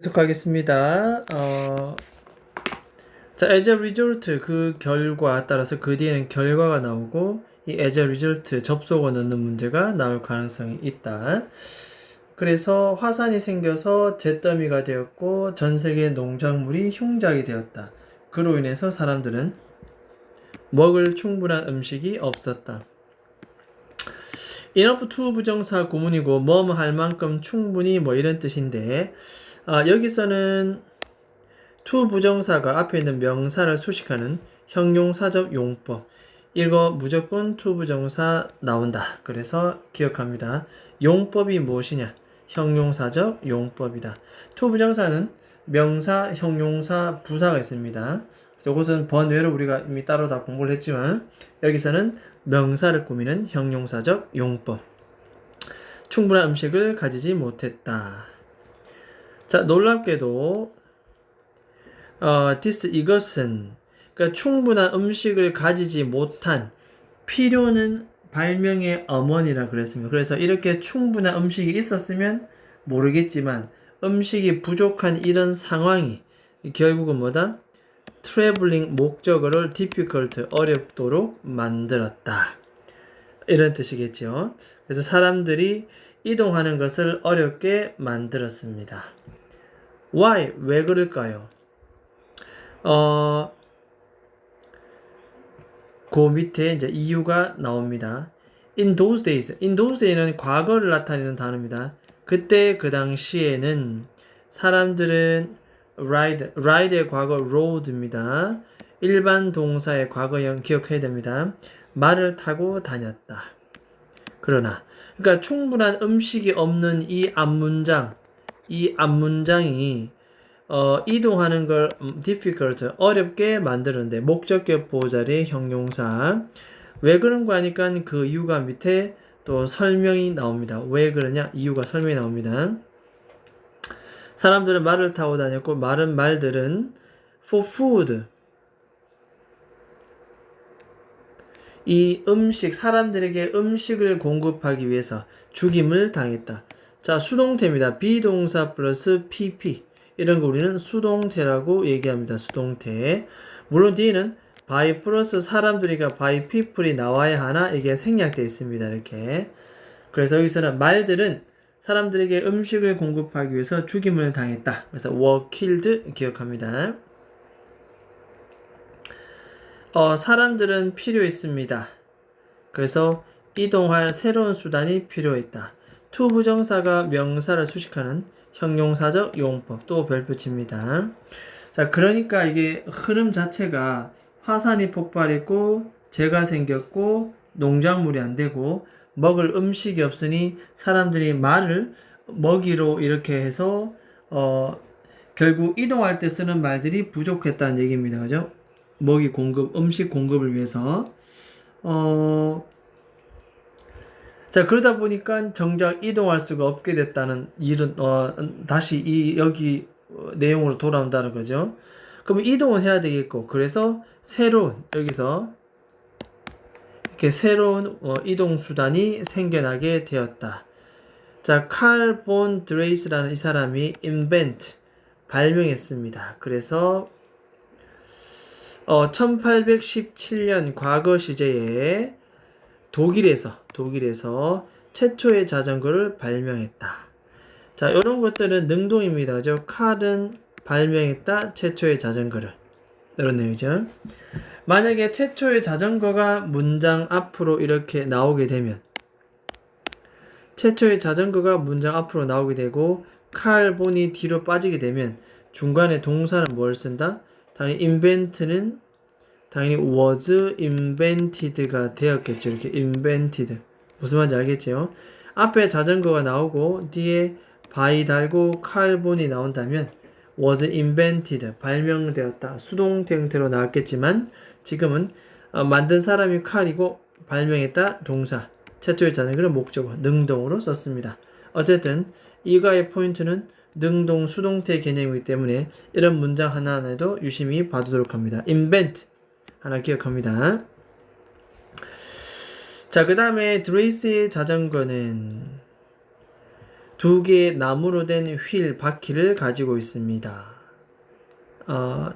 계속하겠습니다. 자, as a result 그 결과 따라서 그 뒤에는 결과가 나오고 이 as a result 접속어 넣는 문제가 나올 가능성이 있다. 그래서 화산이 생겨서 잿더미가 되었고 전 세계 농작물이 흉작이 되었다. 그로 인해서 사람들은 먹을 충분한 음식이 없었다. enough to 부정사 구문이고 뭐뭐 할 만큼 충분히 뭐 이런 뜻인데 여기서는 to 부정사가 앞에 있는 명사를 수식하는 형용사적 용법. 이거 무조건 to 부정사 나온다. 그래서 기억합니다. 용법이 무엇이냐? 형용사적 용법이다. to 부정사는 명사, 형용사, 부사가 있습니다. 그래서 이것은 번외로 우리가 이미 따로 다 공부를 했지만 여기서는 명사를 꾸미는 형용사적 용법. 충분한 음식을 가지지 못했다. 자, 놀랍게도 이것은 그러니까 충분한 음식을 가지지 못한 필요는 발명의 어머니라 그랬습니다. 그래서 이렇게 충분한 음식이 있었으면 모르겠지만 음식이 부족한 이런 상황이 결국은 뭐다? 트래블링 목적어를 difficult 어렵도록 만들었다. 이런 뜻이겠죠. 그래서 사람들이 이동하는 것을 어렵게 만들었습니다. Why? 왜 그럴까요? 그 밑에 이제 이유가 나옵니다. In those days. In those days는 과거를 나타내는 단어입니다. 그때 그 당시에는 사람들은 ride의 과거 road입니다. 일반 동사의 과거형 기억해야 됩니다. 말을 타고 다녔다. 그러나 그러니까 충분한 음식이 없는 이 앞문장이 이동하는 걸 difficult 어렵게 만드는데 목적격 보호자리 형용사 왜 그런 거 하니까 그 이유가 밑에 또 설명이 나옵니다. 왜 그러냐 이유가 설명이 나옵니다. 사람들은 말을 타고 다녔고 마른 말들은 for food 이 사람들에게 음식을 공급하기 위해서 죽임을 당했다. 자, 수동태입니다. 비동사 플러스 pp 이런 거 우리는 수동태라고 얘기합니다. 수동태. 물론 뒤에는 by 플러스 사람들이가 by people이 나와야 하나 이게 생략되어 있습니다. 이렇게. 그래서 여기서는 말들은 사람들에게 음식을 공급하기 위해서 죽임을 당했다. 그래서 were killed 기억합니다. 사람들은 필요했습니다. 그래서 이동할 새로운 수단이 필요했다. to 부정사가 명사를 수식하는 형용사적 용법 또 별표칩니다. 자, 그러니까 이게 흐름 자체가 화산이 폭발했고 재가 생겼고 농작물이 안 되고 먹을 음식이 없으니 사람들이 말을 먹이로 이렇게 해서 결국 이동할 때 쓰는 말들이 부족했다는 얘기입니다. 그죠? 먹이 공급, 음식 공급을 위해서. 자, 그러다 보니까 정작 이동할 수가 없게 됐다는 일은, 다시 여기 내용으로 돌아온다는 거죠. 그럼 이동은 해야 되겠고, 그래서 여기서, 이렇게 새로운 이동 수단이 생겨나게 되었다. 자, 칼 본 드레이스라는 이 사람이 발명했습니다. 그래서 1817년 과거 시제에 독일에서 최초의 자전거를 발명했다. 자, 이런 것들은 능동입니다. 칼은 발명했다. 최초의 자전거를. 이런 내용이죠. 만약에 최초의 자전거가 문장 앞으로 이렇게 나오게 되면 최초의 자전거가 문장 앞으로 나오게 되고 칼본이 뒤로 빠지게 되면 중간에 동사는 뭘 쓴다? 당연히 invent는 당연히 was invented가 되었겠죠. 이렇게 invented. 무슨 말인지 알겠죠? 앞에 자전거가 나오고 뒤에 by 달고 칼본이 나온다면 was invented 발명되었다. 수동태 형태로 나왔겠지만 지금은 만든 사람이 칼이고 발명했다 동사. 최초의 자전거를 목적어 능동으로 썼습니다. 어쨌든 이거의 포인트는 능동 수동태 개념이기 때문에 이런 문장 하나하나도 유심히 봐두도록 합니다. invent 하나 기억합니다. 자, 그 다음에 드레이스의 자전거는 두 개의 나무로 된 휠, 바퀴를 가지고 있습니다.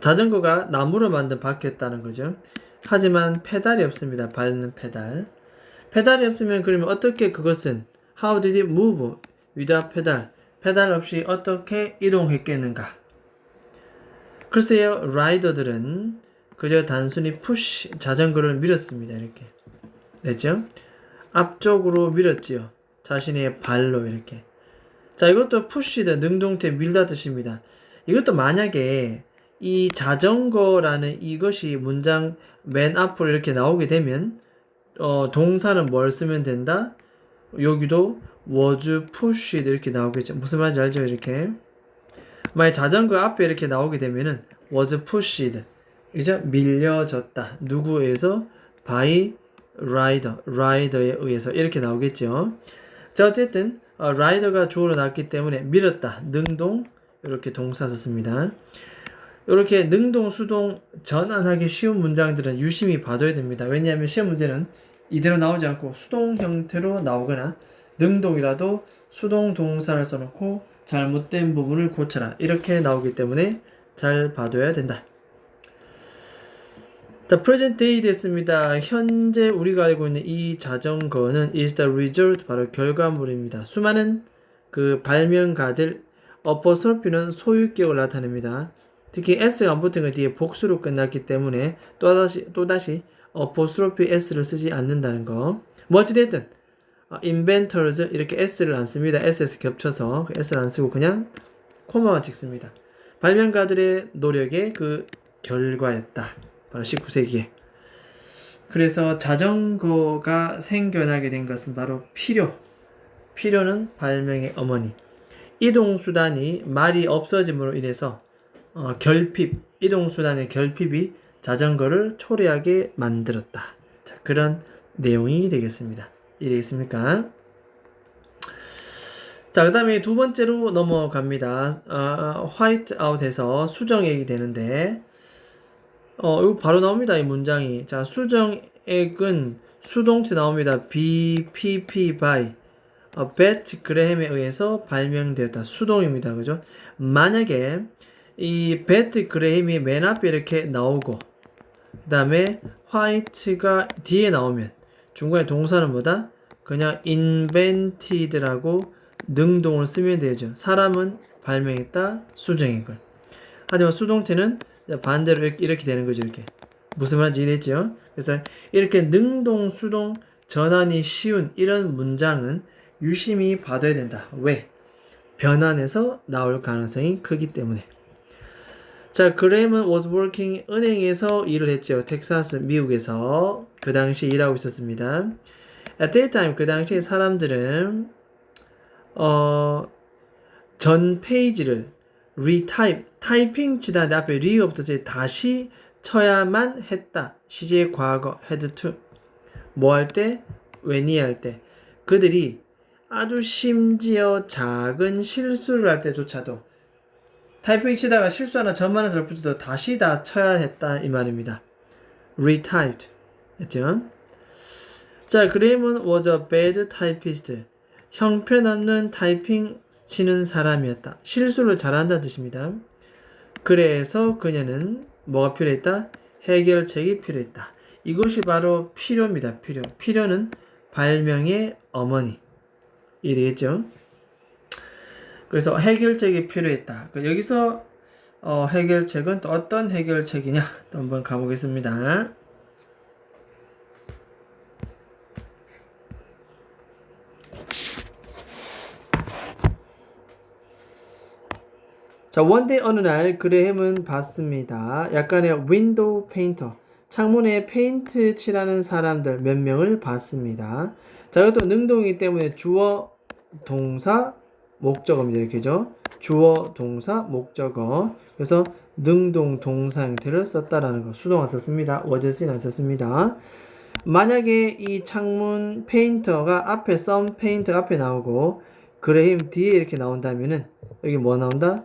자전거가 나무로 만든 바퀴였다는 거죠. 하지만 페달이 없습니다. 밟는 페달. 페달이 없으면 그러면 어떻게 그것은 How did it move without pedal? 페달 없이 어떻게 이동했겠는가? 글쎄요, 라이더들은 그저 단순히 푸시, 자전거를 밀었습니다. 이렇게. 됐죠? 앞쪽으로 밀었지요. 자신의 발로 이렇게. 자, 이것도 푸시드, 능동태 밀다 뜻입니다. 이것도 만약에 이 자전거라는 이것이 문장 맨 앞으로 이렇게 나오게 되면 동사는 뭘 쓰면 된다? 여기도 was pushed 이렇게 나오겠죠. 무슨 말인지 알죠? 이렇게. 만약 자전거 앞에 이렇게 나오게 되면은 was pushed. 이제 밀려졌다. 누구에 의해서? by rider에 의해서 이렇게 나오겠죠. 자, 어쨌든 라이더가 주어로 나왔기 때문에 밀었다. 능동 이렇게 동사 썼습니다. 이렇게 능동, 수동 전환하기 쉬운 문장들은 유심히 봐둬야 됩니다. 왜냐하면 시험 문제는 이대로 나오지 않고 수동 형태로 나오거나 능동이라도 수동 동사를 써놓고 잘못된 부분을 고쳐라 이렇게 나오기 때문에 잘 봐둬야 된다. The present day 됐습니다. 현재 우리가 알고 있는 이 자전거는 is the result, 바로 결과물입니다. 수많은 그 발명가들, 어퍼스트로피는 소유격을 나타냅니다. 특히 s가 안 붙은 것 뒤에 복수로 끝났기 때문에 또다시 어퍼스트로피 s를 쓰지 않는다는 거. 뭐 어찌됐든 inventors 이렇게 s를 안 씁니다. ss 겹쳐서 s를 안 쓰고 그냥 코마만 찍습니다. 발명가들의 노력의 그 결과였다. 바로 19세기에. 그래서 자전거가 생겨나게 된 것은 바로 필요. 필요는 발명의 어머니. 이동수단이 말이 없어짐으로 인해서 결핍, 이동수단의 결핍이 자전거를 초래하게 만들었다. 자, 그런 내용이 되겠습니다. 이해되겠습니까? 자, 그 다음에 두 번째로 넘어갑니다. 화이트 아웃에서 수정액이 되는데, 이거 바로 나옵니다. 이 문장이. 자, 수정액은 수동태 나옵니다. BPP by 베트 그레햄에 의해서 발명되었다. 수동입니다. 그죠? 만약에 이 베트 그레햄이 맨 앞에 이렇게 나오고 그 다음에 화이트가 뒤에 나오면 중간에 동사는 뭐다? 그냥 invented라고 능동을 쓰면 되죠. 사람은 발명했다. 수정액을. 하지만 수동태는 반대로 이렇게 되는 거죠. 이렇게. 무슨 말인지 이해됐죠? 그래서 이렇게 능동, 수동 전환이 쉬운 이런 문장은 유심히 봐둬야 된다. 왜? 변환해서 나올 가능성이 크기 때문에. 자, 그레임은 was working, 은행에서 일을 했죠. 텍사스, 미국에서 그 당시 일하고 있었습니다. At that time, 그 당시에 사람들은 전 페이지를 타이핑 치다는데 앞에 re가 붙어서 다시 쳐야만 했다. 시제 과거 had to. 뭐 할 때? when 할 때. 그들이 아주 심지어 작은 실수를 할 때조차도 타이핑 치다가 실수 하나 점만 해서 붙여도 다시 다 쳐야 했다 이 말입니다. retyped 했죠. 자, 그레임은 was a bad typist. 형편없는 타이핑 치는 사람이었다. 실수를 잘한다는 뜻입니다. 그래서 그녀는 뭐가 필요했다? 해결책이 필요했다. 이것이 바로 필요입니다. 필요는 발명의 어머니. 이해되겠죠? 그래서 해결책이 필요했다. 여기서 해결책은 또 어떤 해결책이냐? 또 한번 가보겠습니다. 자, 원데이 어느 날 그레햄은 봤습니다. 약간의 윈도우 페인터, 창문에 페인트 칠하는 사람들 몇 명을 봤습니다. 자, 이것도 능동이기 때문에 주어, 동사, 목적어입니다. 이렇게죠. 주어, 동사, 목적어. 그래서 능동 동사 형태를 썼다라는 거. 수동 안 썼습니다. was seen 안 썼습니다. 만약에 이 창문 페인터가 앞에 썸 페인터 앞에 나오고 그레햄 뒤에 이렇게 나온다면은 여기 뭐 나온다?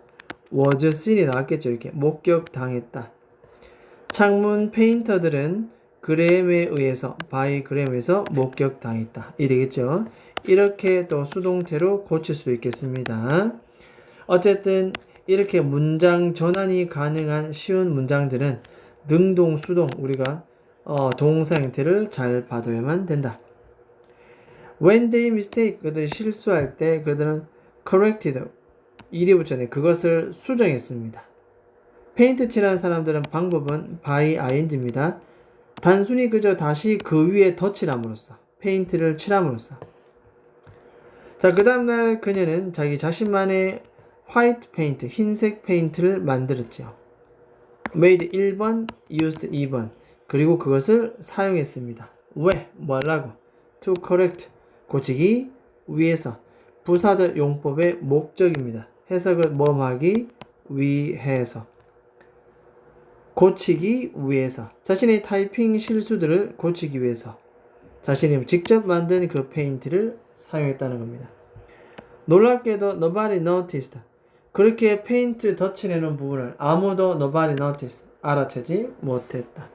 was seen이 나왔겠죠. 이렇게 목격당했다. 창문 페인터들은 그레햄에 의해서 by 그레햄에 의해서 목격당했다. 이 되겠죠. 이렇게 또 수동태로 고칠 수 있겠습니다. 어쨌든 이렇게 문장 전환이 가능한 쉬운 문장들은 능동, 수동 우리가 동사 형태를 잘 봐둬야만 된다. When they mistake, 그들이 실수할 때 그들은 corrected, 일이 붙였네. 그것을 수정했습니다. 페인트 칠하는 사람들은 방법은 by ing입니다. 단순히 그저 다시 그 위에 덧칠함으로써, 페인트를 칠함으로써. 자, 그 다음날 그녀는 자기 자신만의 화이트 페인트, 흰색 페인트를 만들었죠. made 1번, used 2번. 그리고 그것을 사용했습니다. 왜? 뭐라고? to correct, 고치기 위해서. 부사적 용법의 목적입니다. 해석을 뭐하기 위해서. 고치기 위해서. 자신의 타이핑 실수들을 고치기 위해서. 자신이 직접 만든 그 페인트를 사용했다는 겁니다. 놀랍게도 nobody noticed. 그렇게 페인트 덧칠해놓은 부분을 아무도 nobody noticed. 알아채지 못했다.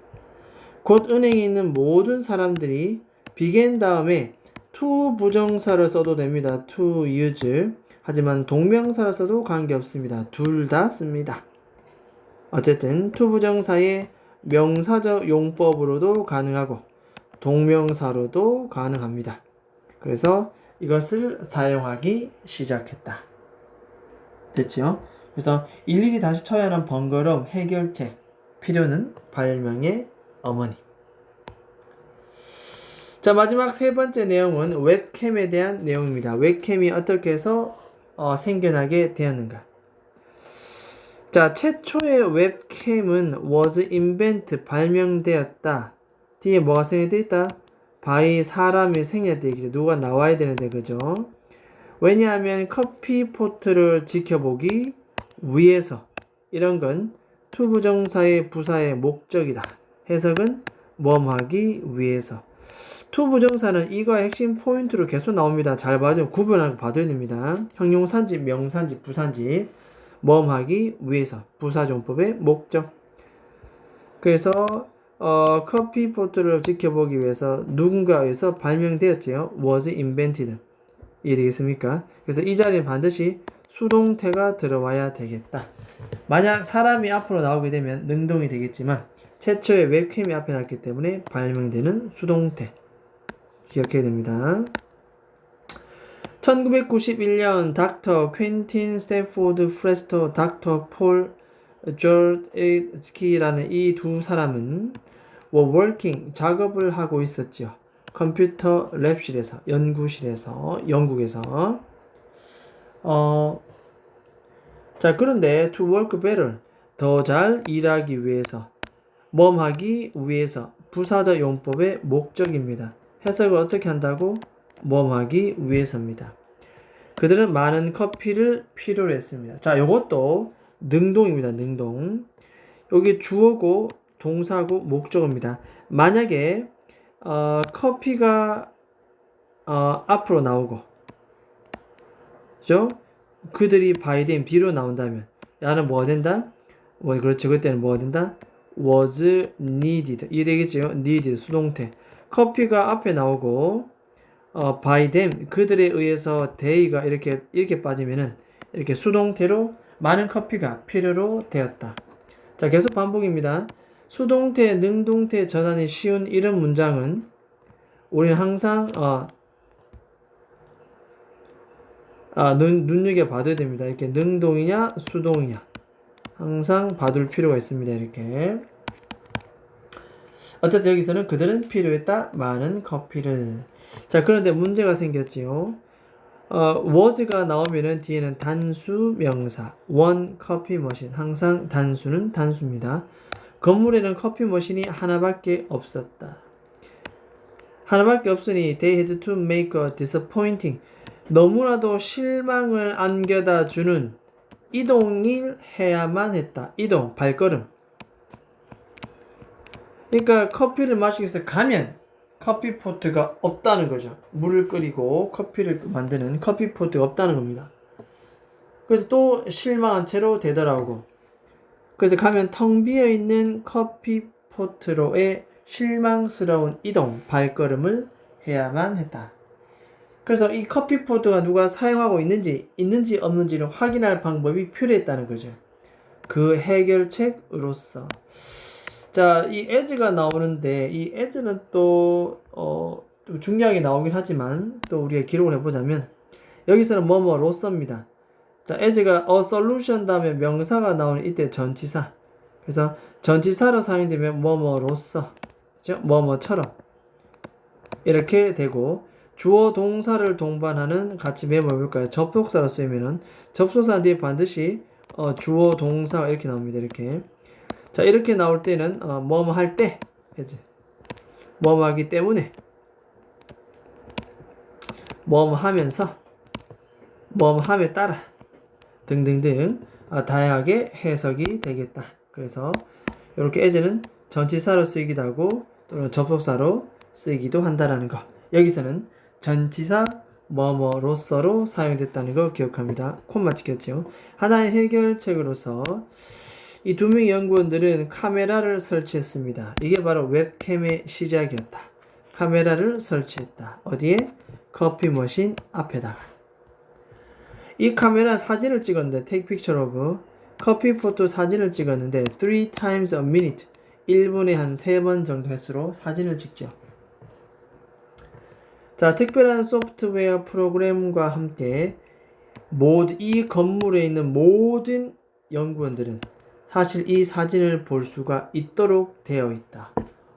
곧 은행에 있는 모든 사람들이 began 다음에 to 부정사를 써도 됩니다. to use. 하지만 동명사를 써도 관계없습니다. 둘 다 씁니다. 어쨌든 to 부정사의 명사적 용법으로도 가능하고 동명사로도 가능합니다. 그래서 이것을 사용하기 시작했다. 됐죠? 그래서 일일이 다시 쳐야 하는 번거로움 해결책. 필요는 발명의 어머니. 자, 마지막 세 번째 내용은 웹캠에 대한 내용입니다. 웹캠이 어떻게 해서 생겨나게 되었는가. 자, 최초의 웹캠은 was invented, 발명되었다. 뒤에 뭐가 생략되어 있다? by 사람이 생략되어 있죠. 누가 나와야 되는데, 그죠? 왜냐하면 커피포트를 지켜보기 위해서. 이런 건 to 부정사의 부사의 목적이다. 해석은 뭐하기 위해서. to 부정사는 이거의 핵심 포인트로 계속 나옵니다. 잘 봐도 구분하고 봐둬야 됩니다. 형용사인지 명사인지 부사인지 뭐하기 위해서. 부사종법의 목적. 그래서 커피포트를 지켜보기 위해서 누군가에서 발명되었지요. was invented. 이해되겠습니까? 그래서 이 자리에 반드시 수동태가 들어와야 되겠다. 만약 사람이 앞으로 나오게 되면 능동이 되겠지만 최초의 웹캠이 앞에 났기 때문에 발명되는 수동태. 기억해야 됩니다. 1991년 닥터 퀸틴 스탠포드 프레스토, 닥터 폴 조르츠키라는 이 두 사람은 were working, 작업을 하고 있었죠. 컴퓨터 랩실에서, 연구실에서, 영국에서. 자, 그런데 to work better, 더 잘 일하기 위해서, 뭐하기 위해서, 부사적 용법의 목적입니다. 해석을 어떻게 한다고? 뭐하기 위해서입니다. 그들은 많은 커피를 필요로 했습니다. 자, 요것도 능동입니다. 능동. 여기 주어고 동사고 목적어입니다. 만약에 커피가 앞으로 나오고, 그죠? 그들이 by them, B로 나온다면 야는 뭐가 된다? 그렇죠. 그때는 뭐가 된다? was needed. 이해되겠죠? needed, 수동태. 커피가 앞에 나오고 by them, 그들에 의해서 they가 이렇게 빠지면은 이렇게 수동태로 많은 커피가 필요로 되었다. 자, 계속 반복입니다. 수동태, 능동태 전환이 쉬운 이런 문장은 우리는 항상 눈여겨봐둬야 됩니다. 이렇게 능동이냐 수동이냐 항상 봐둘 필요가 있습니다. 이렇게. 어쨌든 여기서는 그들은 필요했다. 많은 커피를. 자, 그런데 문제가 생겼지요. was가 나오면은 뒤에는 단수 명사 one 커피 머신. 항상 단수는 단수입니다. 건물에는 커피 머신이 하나밖에 없었다. 하나밖에 없으니 they had to make a disappointing, 너무나도 실망을 안겨다 주는 이동을 해야만 했다. 이동, 발걸음. 그러니까 커피를 마시기 위해서 가면 커피포트가 없다는 거죠. 물을 끓이고 커피를 만드는 커피포트가 없다는 겁니다. 그래서 또 실망한 채로 되돌아오고, 그래서 가면 텅 비어있는 커피포트로의 실망스러운 이동, 발걸음을 해야만 했다. 그래서 이 커피포트가 누가 사용하고 있는지 없는지를 확인할 방법이 필요했다는 거죠. 그 해결책으로서. 자, 이 as가 나오는데 이 as는 또 좀 중요하게 나오긴 하지만 또 우리가 기록을 해보자면 여기서는 뭐뭐로서입니다. 자, as가 a solution 다음에 명사가 나오는 이때 전치사. 그래서 전치사로 사용되면 뭐뭐로서, 그죠? 뭐뭐처럼 이렇게 되고 주어 동사를 동반하는 같이 메모해볼까요? 접속사로 쓰이면은 접속사 뒤에 반드시 주어 동사가 이렇게 나옵니다. 이렇게. 자, 이렇게 나올 때는 뭐뭐 할 때, 그지? 뭐뭐 하기 때문에, 뭐뭐 하면서, 뭐뭐 함에 따라 등등등 다양하게 해석이 되겠다. 그래서 이렇게 as는 전치사로 쓰이기도 하고 또는 접속사로 쓰이기도 한다라는 거. 여기서는 전치사 뭐뭐로서로 사용됐다는 걸 기억합니다. 콤마 찍혔죠. 하나의 해결책으로서 이 두 명의 연구원들은 카메라를 설치했습니다. 이게 바로 웹캠의 시작이었다. 카메라를 설치했다. 어디에? 커피 머신 앞에다가. 이 카메라 사진을 찍었는데 take picture of 커피 포토 사진을 찍었는데 3 times a minute 1분에 한 3번 정도 횟수로 사진을 찍죠. 자, 특별한 소프트웨어 프로그램과 함께 이 건물에 있는 모든 연구원들은 사실 이 사진을 볼 수가 있도록 되어 있다.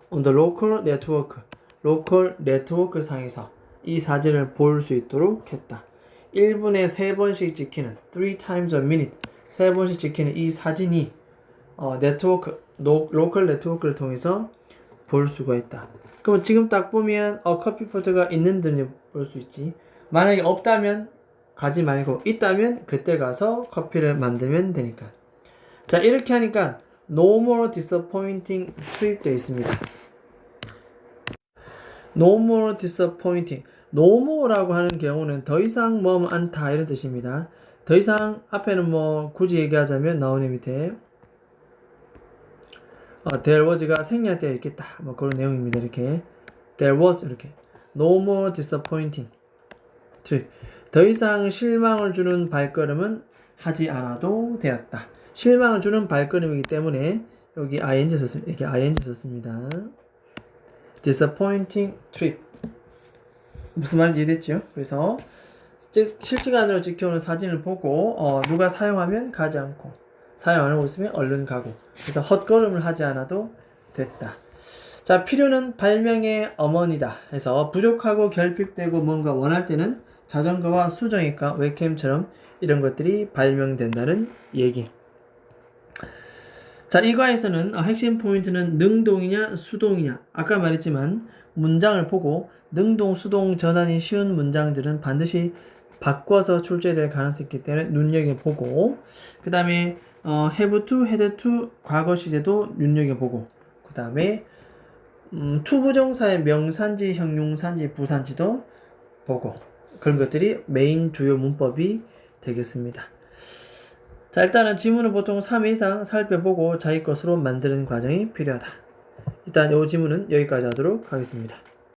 On the local network, 로컬 네트워크 상에서 이 사진을 볼 수 있도록 했다. 1분에 3번씩 찍히는 3 times a minute 3번씩 찍히는 이 사진이 로컬 네트워크를 통해서 볼 수가 있다. 그럼 지금 딱 보면 커피포트가 있는지 볼 수 있지. 만약에 없다면 가지 말고 있다면 그때 가서 커피를 만들면 되니까. 자, 이렇게 하니까 no more disappointing trip 되어 있습니다. no more disappointing. no more라고 하는 경우는 더 이상 뭐뭐 않다 이런 뜻입니다. 더 이상 앞에는 뭐 굳이 얘기하자면 나오는 밑에 there was가 생략되어 있겠다. 뭐 그런 내용입니다. 이렇게 there was 이렇게 no more disappointing trip. 더 이상 실망을 주는 발걸음은 하지 않아도 되었다. 실망을 주는 발걸음이기 때문에 여기 ing 썼습니다. 이렇게 ing 썼습니다. disappointing trip. 무슨 말인지 이해됐죠? 그래서 실시간으로 찍혀오는 사진을 보고 누가 사용하면 가지 않고 사용 안 하고 있으면 얼른 가고 그래서 헛걸음을 하지 않아도 됐다. 자, 필요는 발명의 어머니다 해서 부족하고 결핍되고 뭔가 원할 때는 자전거와 수정이과 웹캠처럼 이런 것들이 발명된다는 얘기. 자, 이과에서는 핵심 포인트는 능동이냐 수동이냐. 아까 말했지만 문장을 보고 능동 수동 전환이 쉬운 문장들은 반드시 바꿔서 출제될 가능성이 있기 때문에 눈여겨보고 그 다음에 have to, had to 과거 시제도 눈여겨보고 그 다음에 투부정사의 명사인지 형용사인지 부사인지도 보고 그런 것들이 메인 주요 문법이 되겠습니다. 자, 일단은 지문을 보통 3회 이상 살펴보고 자기 것으로 만드는 과정이 필요하다. 일단 이 지문은 여기까지 하도록 하겠습니다.